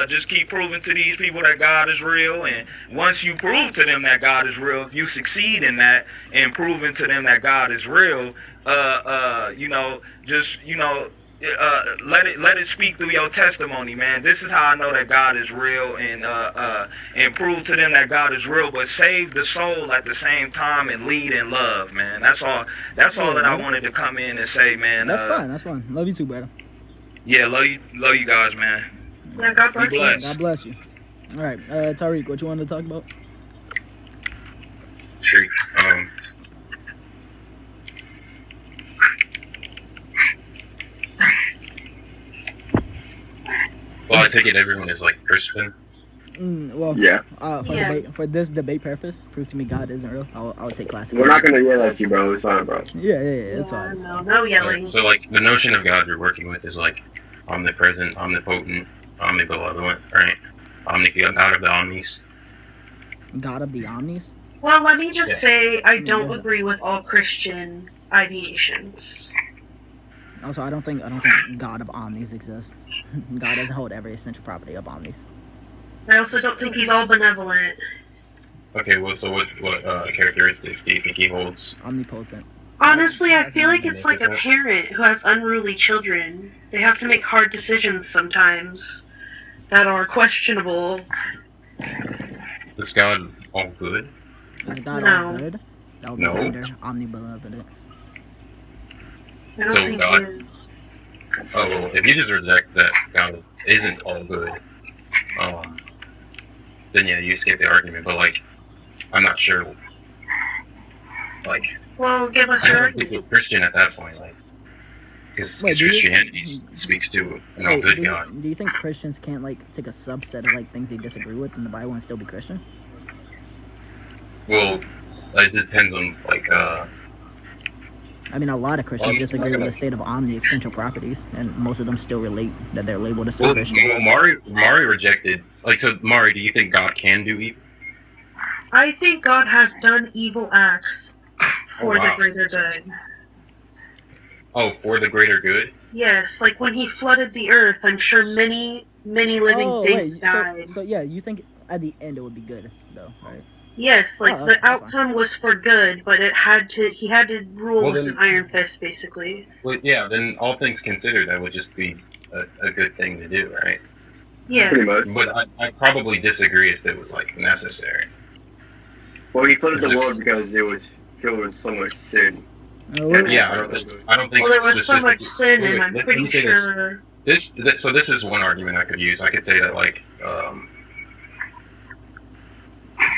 just keep proving to these people that God is real. And once you prove to them that God is real, if you succeed in that and proving to them that God is real, just let it speak through your testimony, man. This is how I know that God is real, and prove to them that God is real, but save the soul at the same time and lead in love, man. That's all. That's all that I wanted to come in and say, man. That's fine. That's fine. Love you too, brother. Yeah, love you guys, man. Yeah, God bless you. God bless you. All right, Tariq, what you wanted to talk about? Treek, well, I take it everyone is like Christian. For this debate purpose, prove to me God isn't real. I'll take classic. We're not gonna yell at you, bro. It's fine, bro. Yeah, it's fine. No yelling. So, like, the notion of God you're working with is like omnipresent, omnipotent, omnibenevolent, right? God of the omnis. God of the omnis. Well, let me just say I don't agree with all Christian ideations. Also, I don't think God of omnis exists. God doesn't hold every essential property of omnis. I also don't think he's all benevolent. Okay, well, so what characteristics do you think he holds? Omnipotent. Honestly, I feel like it's like a parent who has unruly children. They have to make hard decisions sometimes that are questionable. Is God all good? Is God all good? That would be No. under omnibenevolent. I don't think God- he is. Oh, well, if you just reject that God isn't all good, then yeah, you skip the argument. But like, I'm not sure. Like, Well, give us I your don't think argument. you're Christian at that point, like, because Christianity speaks to an all good God. Do you think Christians can't like take a subset of like things they disagree with in the Bible and still be Christian? Well, it depends on like. I mean, a lot of Christians disagree with the state of omni essential properties, and most of them still relate that they're labeled as still Christian. Well, Mari rejected. Like, so Mari, do you think God can do evil? I think God has done evil acts for wow. the greater good. Oh, for the greater good? Yes, like when he flooded the earth, I'm sure many living things died. So yeah, you think at the end it would be good, though, right? Yes, like the outcome was for good, but he had to rule with an iron fist, basically. Well, yeah, then all things considered, that would just be a good thing to do, right? Yes. Pretty much. But I probably disagree if it was like necessary. Well, he flooded the world because it was filled with so much sin. Yeah, I don't think. Well, there was so much sin, and I'm let pretty me say sure. This is one argument I could use. I could say that like,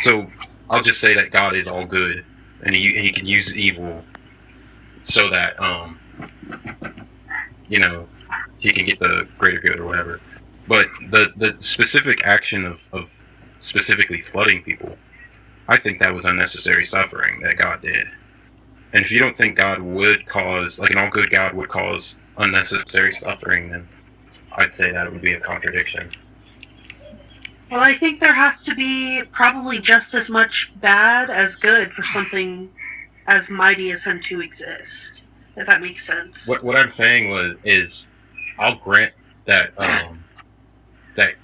so I'll just say that God is all good, and he can use evil so that he can get the greater good or whatever. But the specific action of specifically flooding people, I think that was unnecessary suffering that God did. And if you don't think God would cause, like an all good God would cause unnecessary suffering, then I'd say that would be a contradiction. Well, I think there has to be probably just as much bad as good for something as mighty as him to exist. If that makes sense. What I'm saying is, I'll grant that that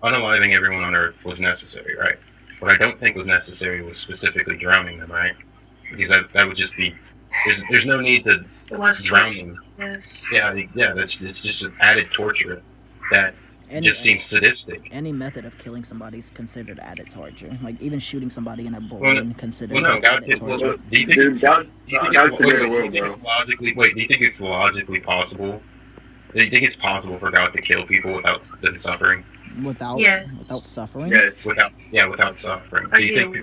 unaliving everyone on Earth was necessary, right? What I don't think was necessary was specifically drowning them, right? Because that would just be there's no need to drown them. Yes. Yeah, it's just an added torture that seems sadistic. Any method of killing somebody is considered added torture. Like even shooting somebody in a brain considered added torture. Do you think it's logically possible? Do you think it's possible for God to kill people without them suffering? Without suffering? Yes. Without suffering. Do you think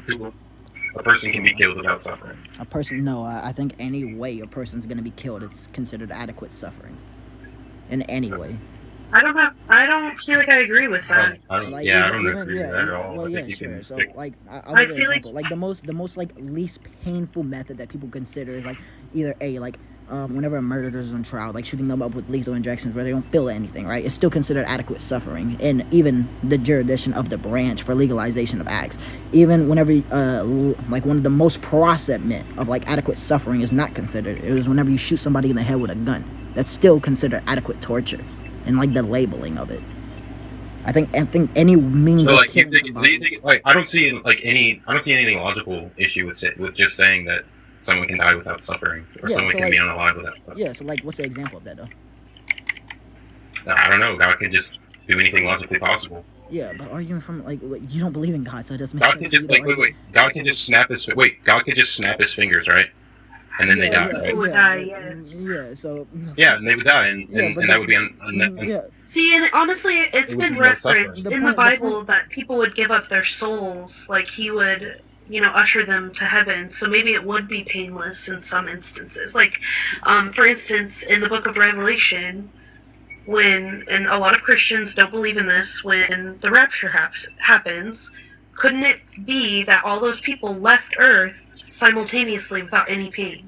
a person can be killed without suffering? A person? No, I think any way a person's going to be killed, it's considered adequate suffering. In any way. I don't feel like I agree with that. I don't agree with that at all. Well, I yeah, think sure. So, like, I'll I give feel an example. Like the most like least painful method that people consider is like either whenever a murderer is on trial, like shooting them up with lethal injections where they don't feel anything, right? It's still considered adequate suffering, and even the jurisdiction of the branch for legalization of acts. Even whenever, like one of the most pro-meant of like adequate suffering is not considered. It was whenever you shoot somebody in the head with a gun. That's still considered adequate torture, and like the labeling of it. I think any means So of like, killing do somebody. you think like I don't see any logical issue with just saying that someone can die without suffering or Yeah, someone so, can like- be unalive without suffering. Yeah, so like, what's the example of that though? I don't know. God can just do anything logically possible. Yeah, but arguing from like you don't believe in God, so it doesn't make God sense. can for you just to like argue. wait. God can just snap his fingers, right? And then they die, People right? would die, yes. Yeah, so Yeah, and they would die, and Yeah, but that would be yeah, See, and honestly, it's It would been be no suffering. referenced The in point- the the Bible point- that people would give up their souls, like he would, usher them to heaven. So maybe it would be painless in some instances. Like, for instance, in the book of Revelation, and a lot of Christians don't believe in this, when the rapture happens, couldn't it be that all those people left Earth simultaneously without any pain?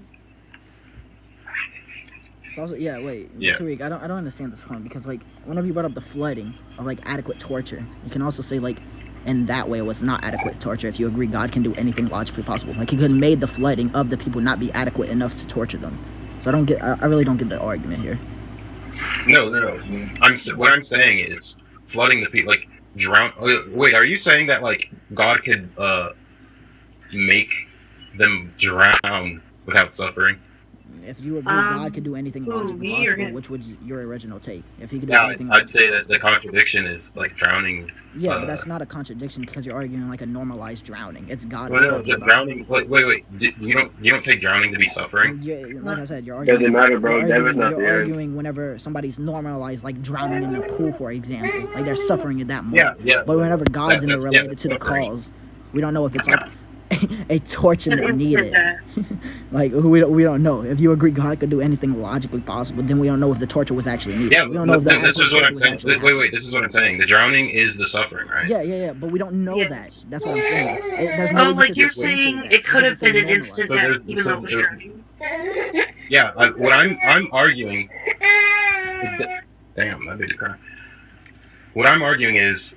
it's also, wait, Yeah. Tariq, I don't understand this point because like whenever you brought up the flooding of like adequate torture, you can also say like in that way it was not adequate torture if you agree God can do anything logically possible. Like he could have made the flooding of the people not be adequate enough to torture them. So I really don't get the argument here. No. What I'm saying is flooding the people, like drown. Wait, are you saying that like God could make them drown without suffering? If you agree God could do anything logically me or possible, him? which would your original take? If he could do Yeah, anything, I'd say that the contradiction is like drowning. yeah, but that's not a contradiction because you're arguing like a normalized drowning. It's God. Well, we're no, talking about. drowning. Wait. You don't take drowning to be suffering. Yeah, like I said, you're arguing. Doesn't matter, bro. You're Death is not arguing, the you're end. arguing whenever somebody's normalized, like drowning in a pool, for example, like they're suffering at that moment. Yeah. But whenever God's in it that's related to the suffering. cause, we don't know if it's like a torture An instant needed. death. Like we don't know. If you agree God could do anything logically possible, then we don't know if the torture was actually needed. Yeah, we don't know if the this is what I'm actual saying. torture was actually Wait. This is what I'm saying. The drowning is the suffering, right? Yeah, but we don't know Yes. that. That's what I'm saying. There's no Oh, like indication you're to say saying that. it could have It's just been an normalized. instant So death, there's- even so though it was there- drowning. Yeah. What I'm arguing. Damn, that made me cry. What I'm arguing is,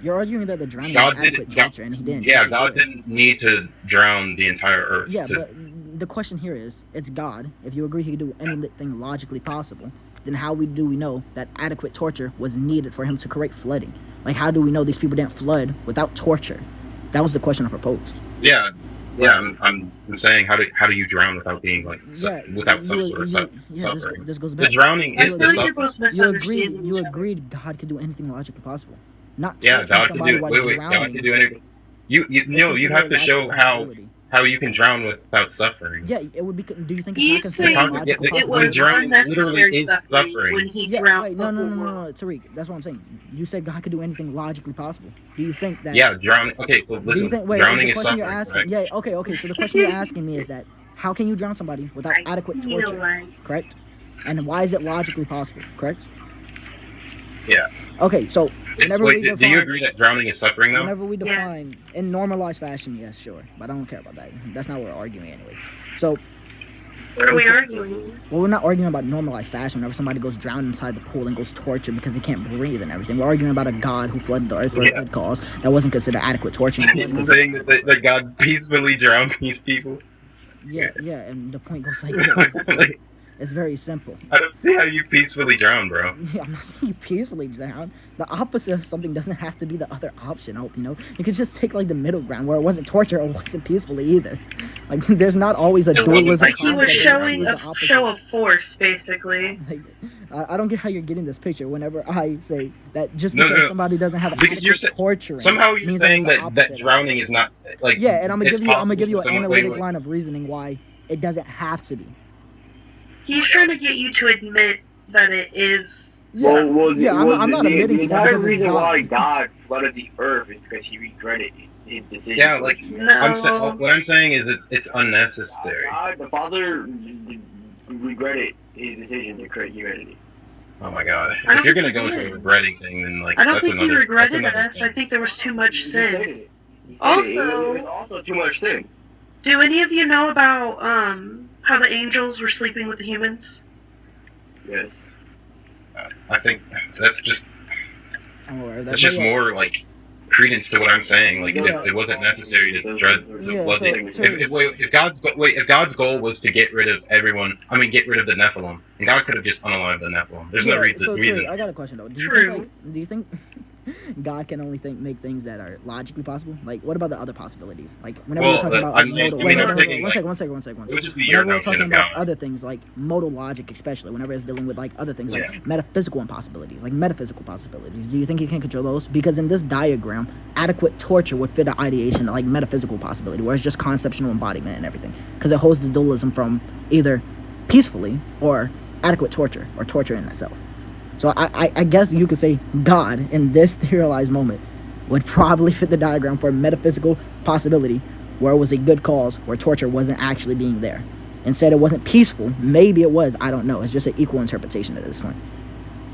You're arguing that the drowning God was adequate didn't. torture, and he didn't. Yeah, Yes, he God did. didn't need to drown the entire earth. Yeah, to, but the question here is, it's God. If you agree he could do anything logically possible, then how do we know that adequate torture was needed for him to correct flooding? Like, how do we know these people didn't flood without torture? That was the question I proposed. yeah. I'm saying how do you drown without being like without some sort of suffering? This goes The back. drowning I is feel the like you're suffering. both You misunderstanding each other. agreed God could do anything logically possible. Not Yeah, torturing God can somebody do. while Wait. drowning. God can do anything. You It's you have to considered a show logical how possibility. you can drown without suffering. Yeah, it would be. Do you think He's it's saying not Yeah, considered it logical when was drowning literally unnecessary is suffering, suffering. when he Yeah, drowned wait, the no, whole world. Tariq, that's what I'm saying. You said God could do anything logically possible. Do you think that? Yeah, drowning. Okay, so Do you listen. think? Wait, Drowning the is question suffering, you're asking. right? Yeah, okay. So the question you're asking me is that how can you drown somebody without Right. adequate You know, torture? right. Correct. And why is it logically possible? Correct. Yeah. Okay, so whenever we Do you define, agree that drowning is suffering though? whenever we define Yes. in normalized fashion, yes, sure, but I don't care about that. That's not what we're arguing anyway. So, What are we arguing? well, we're not arguing about normalized fashion. Whenever somebody goes drown inside the pool and goes tortured because they can't breathe and everything, we're arguing about a God who flooded the earth for a good cause that wasn't considered adequate torture. It was You're considered saying that God peacefully drowned these people. yeah, and the point goes like this: Like, it's very simple. I don't see how you peacefully drown, bro. Yeah, I'm not saying you peacefully drown. The opposite of something doesn't have to be the other option. I hope you know. You could just pick like the middle ground where it wasn't torture or it wasn't peacefully either. Like there's not always a It wasn't dualism. Like he was concept. showing It's the a show opposite. of force, basically. Like, I don't get how you're getting this picture. Whenever I say that, just No, because no. somebody doesn't have Because you're adequate torturing, Somehow you're means saying it's the that, that opposite. drowning is not like. Yeah, and I'm it's gonna give you possible an for someone- analytic wait. line of reasoning why it doesn't have to be. He's trying to get you to admit that it is. Yeah, I'm not admitting the to that entire because it's reason God. why God flooded the earth is because he regretted his decision. Yeah, like No. what I'm saying is it's unnecessary. God, the Father regretted his decision to create humanity. Oh my god! I don't If you're think gonna go he into did. a regretting thing, then like I don't that's think another. he regretted that's another us. thing. I think there was too much He sin. said it. He said Also- it was also too much sin. Do any of you know about how the angels were sleeping with the humans? Yes. I think that's just I'm aware of that. that's but just yeah. more like credence to what I'm saying. Like Yeah. it wasn't necessary to flood so- the. If God's goal was to get rid of everyone, I mean, get rid of the Nephilim, and God could have just unalived the Nephilim. There's no so reason. Trey, I got a question though. True. Do you think God can only make things that are logically possible? Like, what about the other possibilities? Like, whenever we're talking about I'm thinking, one like, second. it would just be your Whenever we're notion talking of about God. other things like modal logic, especially whenever it's dealing with like other things Yeah. like metaphysical impossibilities, like metaphysical possibilities, do you think he can control those? Because in this diagram, adequate torture would fit an ideation like metaphysical possibility, where it's just conceptual embodiment and everything, because it holds the dualism from either peacefully or adequate torture or torture in itself. So I guess you could say God in this theorized moment would probably fit the diagram for a metaphysical possibility where it was a good cause, where torture wasn't actually being there. Instead, it wasn't peaceful. Maybe it was. I don't know. It's just an equal interpretation at this point.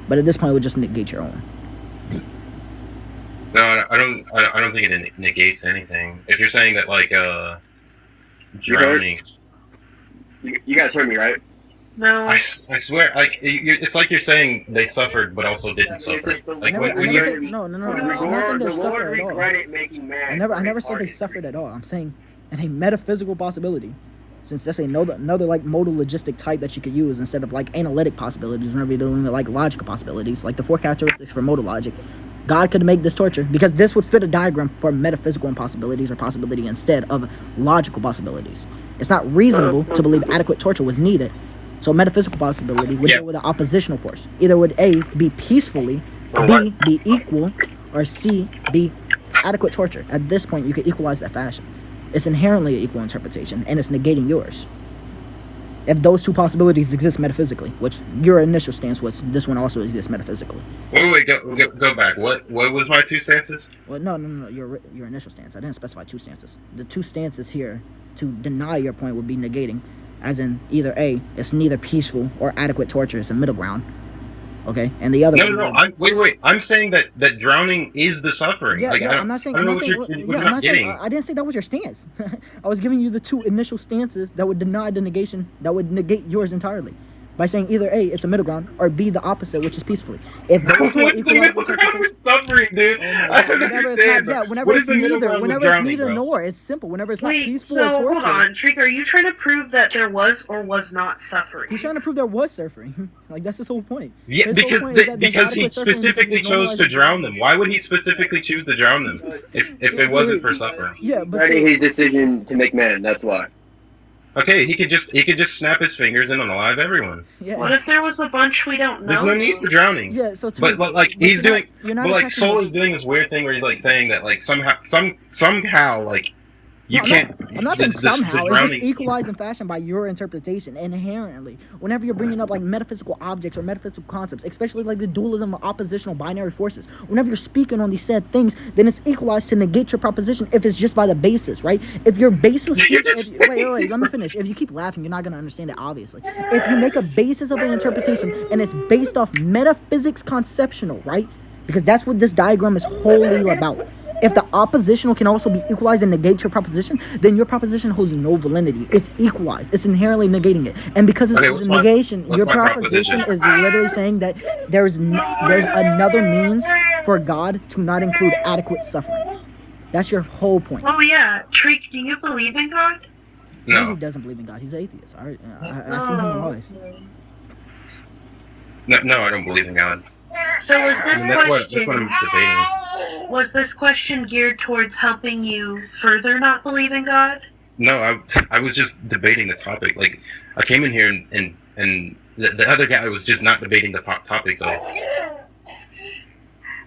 But at this point, it would just negate your own. No, I don't think it negates anything. If you're saying that like drowning, You guys heard me, right? No. I swear, like it's like you're saying they suffered but also didn't suffer. Like when I never you're said, no. I'm not saying they suffered at all. Making man. I never said they suffered at all. I'm saying in a metaphysical possibility, since that's another like modal logistic type that you could use instead of like analytic possibilities whenever you're dealing with like logical possibilities, like the 4 characteristics for modal logic. God could make this torture because this would fit a diagram for metaphysical impossibilities or possibility instead of logical possibilities. It's not reasonable to believe adequate torture was needed. So metaphysical possibility would deal with an oppositional force. Either would A, be peacefully, B, be equal, or C, be adequate torture. At this point, you could equalize that fashion. It's inherently an equal interpretation, and it's negating yours. If those two possibilities exist metaphysically, which your initial stance was, this one also exists metaphysically. wait, go back. What was my 2 stances? Well, no, your initial stance. I didn't specify 2 stances. The 2 stances here to deny your point would be negating, as in either A, it's neither peaceful or adequate torture, it's a middle ground. Okay, and the other Wait. I'm saying that drowning is the suffering. Yeah, like, yeah, I'm not saying. I'm not saying. I didn't say that was your stance. I was giving you the 2 initial stances that would deny the negation, that would negate yours entirely, by saying either A, it's a middle ground, or B, the opposite, which is peacefully. If those 2 What's the middle ground with suffering, dude? I don't understand. Whenever What it's is the middle neither, ground with whenever drowning, it's neither bro? nor, it's simple. Whenever it's not Wait, peaceful so or torture. hold on, Treek, are you trying to prove that there was or was not suffering? He's trying to prove there was suffering. Like, that's his whole point. Yeah, His whole point is that there's because he adequate suffering specifically because chose to normalizing- drown them. Why would he specifically choose to drown them if it wasn't for suffering? Yeah, but Regretting his decision to make man. That's why. Okay, he could just snap his fingers and unalive everyone. yeah. What if there was a bunch we don't know? There's no need for drowning. Yeah, so But like he's doing, you're not but like attacking Soul the- is doing this weird thing where he's like saying that like somehow like you No, can't. I'm not saying the somehow. It's just drowning- equalized in fashion by your interpretation inherently. Whenever you're bringing up like metaphysical objects or metaphysical concepts, especially like the dualism of oppositional binary forces, whenever you're speaking on these said things, then it's equalized to negate your proposition if it's just by the basis, right? If your basis, wait, let me finish. If you keep laughing, you're not gonna understand it. Obviously, if you make a basis of an interpretation and it's based off metaphysics conceptual, right? Because that's what this diagram is wholly about. If the oppositional can also be equalized and negate your proposition, then your proposition holds no validity. It's equalized. It's inherently negating it. And because it's negation, your proposition is literally saying that there's another means for God to not include adequate suffering. That's your whole point. Oh yeah, Treek, do you believe in God? He No, doesn't believe in God. He's an atheist. I see him in life. no, I don't believe in God. So was this That's question what I'm debating. was this question geared towards helping you further not believe in God? No, I was just debating the topic. Like I came in here and the other guy was just not debating the topic. So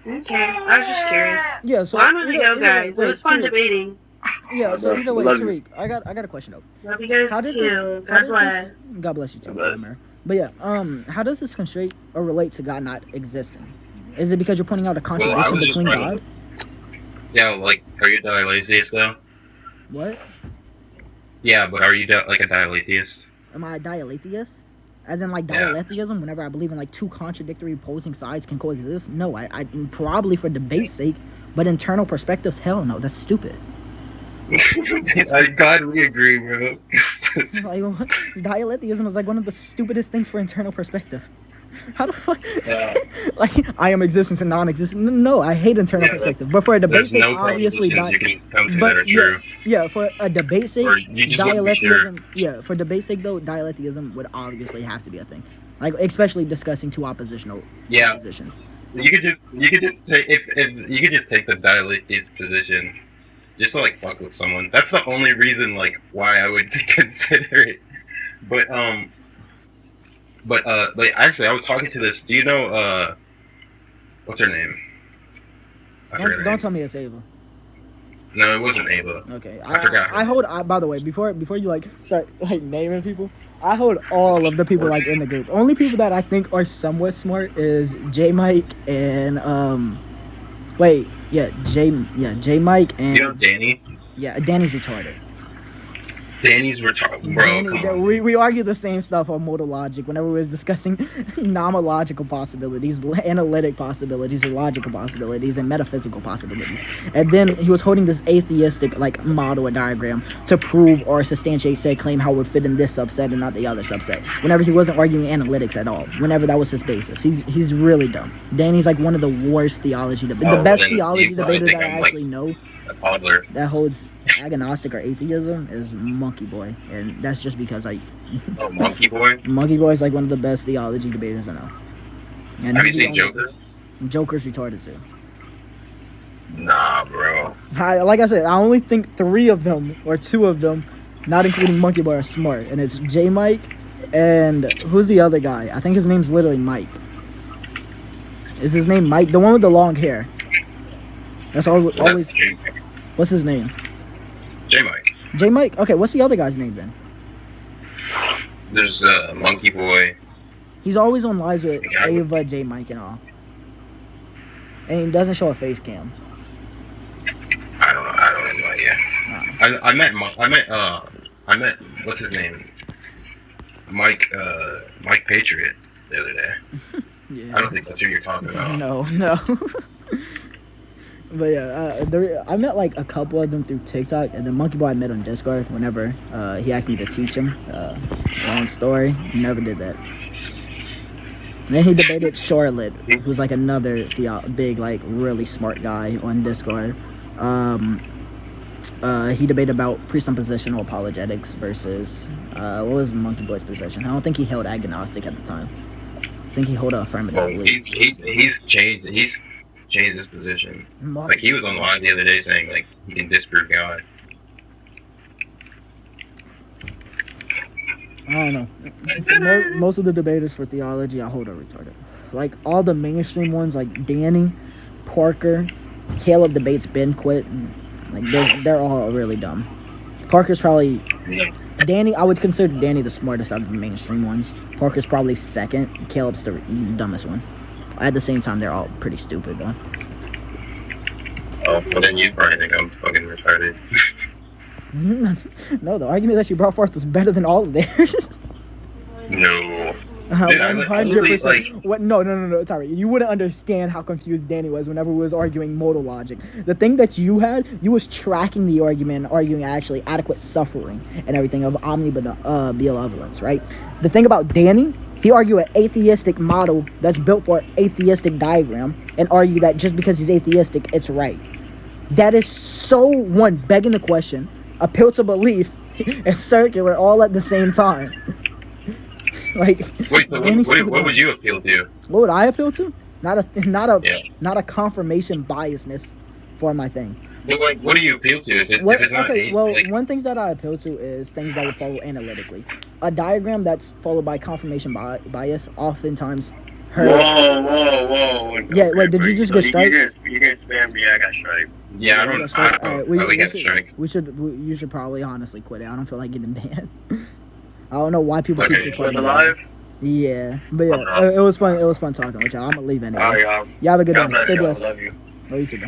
Okay, I was just curious. Yeah, so Well, I'm gonna go, guys. It was fun Tariq. debating. Yeah, so either way, Love you. Tariq, I got a question though. Love you guys How did too. how God does bless. this, God bless you too, God bless. Amir. But yeah, how does this constraint or relate to God not existing? Is it because you're pointing out a contradiction was just between trying God? yeah, like are you a dialetheist though? What? Yeah, but are you like a dialetheist? Am I a dialetheist? As in, like, Yeah. dialetheism, whenever I believe in, like, 2 contradictory opposing sides can coexist? No, I probably for debate's sake, but internal perspectives, hell no, that's stupid. I'm glad we agree, bro. Like, what? Dialetheism is, like, one of the stupidest things for internal perspective. How the fuck? Yeah. Like, I am existence and non-existence. No, I hate internal Yeah, perspective. But for a debate There's sake, no obviously, propositions you can come to but that are true. yeah, for a debate sake, Or you just wouldn't be sure. dialectism. Yeah, for debate sake though, dialectism would obviously have to be a thing. Like, especially discussing two oppositional Yeah. positions. You could just take if you could just take the dialectic position, just to like fuck with someone. That's the only reason like why I would consider it. But actually, I was talking to this. Do you know what's her name? I forgot her Don't name. tell me it's Ava. No, it wasn't Ava. Okay, I forgot. I hold. By the way, before you like start like naming people, I hold all of the people like in the group. Only people that I think are somewhat smart is J Mike and J Mike and You know Danny. yeah, Danny's retarded. Danny's retarded, bro. Come on. We argue the same stuff on modal logic whenever we was discussing nomological possibilities, analytic possibilities, or logical possibilities, and metaphysical possibilities. And then he was holding this atheistic like model or diagram to prove or substantiate said claim how it would fit in this subset and not the other subset. Whenever he wasn't arguing analytics at all, whenever that was his basis, he's really dumb. Danny's like one of the worst theology the best theology debater that I actually know. Toddler. That holds agnostic or atheism is Monkey Boy, and that's just because Oh, Monkey Boy. Monkey Boy is like one of the best theology debaters I know. And Have you he's seen the only- Joker? Joker's retarded too. Nah, bro. Like I said, I only think 3 of them or 2 of them, not including Monkey Boy, are smart, and it's J Mike and who's the other guy? I think his name's literally Mike. Is his name Mike? The one with the long hair. That's always. That's J- What's his name? J Mike. J Mike. Okay, what's the other guy's name then? There's Monkey Boy. He's always on lives with Yeah. Ava, J Mike, and all. And he doesn't show a face cam. I don't have no idea. I met what's his name? Mike Patriot the other day. Yeah. I don't think that's who you're talking about. No. But yeah, I met like a couple of them through TikTok, and then Monkey Boy I met on Discord whenever he asked me to teach him. Long story, never did that. And then he debated Charlotte, who's like another big, like really smart guy on Discord. He debated about presuppositional apologetics versus what was Monkey Boy's position? I don't think he held agnostic at the time. I think he held an affirmative Well, belief. he's changed his position. Like he was on the line the other day saying like he can disprove God. I don't know. Most of the debaters for theology I hold are retarded. Like all the mainstream ones, like Danny, Parker, Caleb debates Ben quit. Like they're all really dumb. Parker's probably Danny. I would consider Danny the smartest out of the mainstream ones. Parker's probably second. Caleb's the dumbest one. At the same time, they're all pretty stupid though. Oh, well then you probably think I'm fucking retarded. No, the argument that you brought forth was better than all of theirs. No. Dude, I literally, 100%. like- What? No. Sorry, you wouldn't understand how confused Danny was whenever we was arguing modal logic. The thing that you was tracking the argument, and arguing actually adequate suffering and everything of omnibenevolence, right? The thing about Danny, he argued an atheistic model that's built for an atheistic diagram, and argue that just because he's atheistic, it's right. That is so begging the question, appeal to belief, and circular all at the same time. Like, Wait, so what would you appeal to? what would I appeal to? Not Yeah. a confirmation biasness for my thing. Well, like, what do you appeal to? If it's not One thing that I appeal to is things that would follow analytically. A diagram that's followed by confirmation bias oftentimes hurt. Whoa. Yeah, wait, did you just get strike? You can spam me, I got strike. yeah, I You don't. got strike? I don't. Alright, We got strike. you should probably honestly quit it. I don't feel like getting banned. I don't know why people Okay, keep Was recording. it live? Yeah, but yeah, it was fun. It was fun talking with y'all. I'm gonna leave anyway. Alright, y'all. Y'all have a good God one. bless Stay y'all. blessed. Love you. Oh, you too, bro.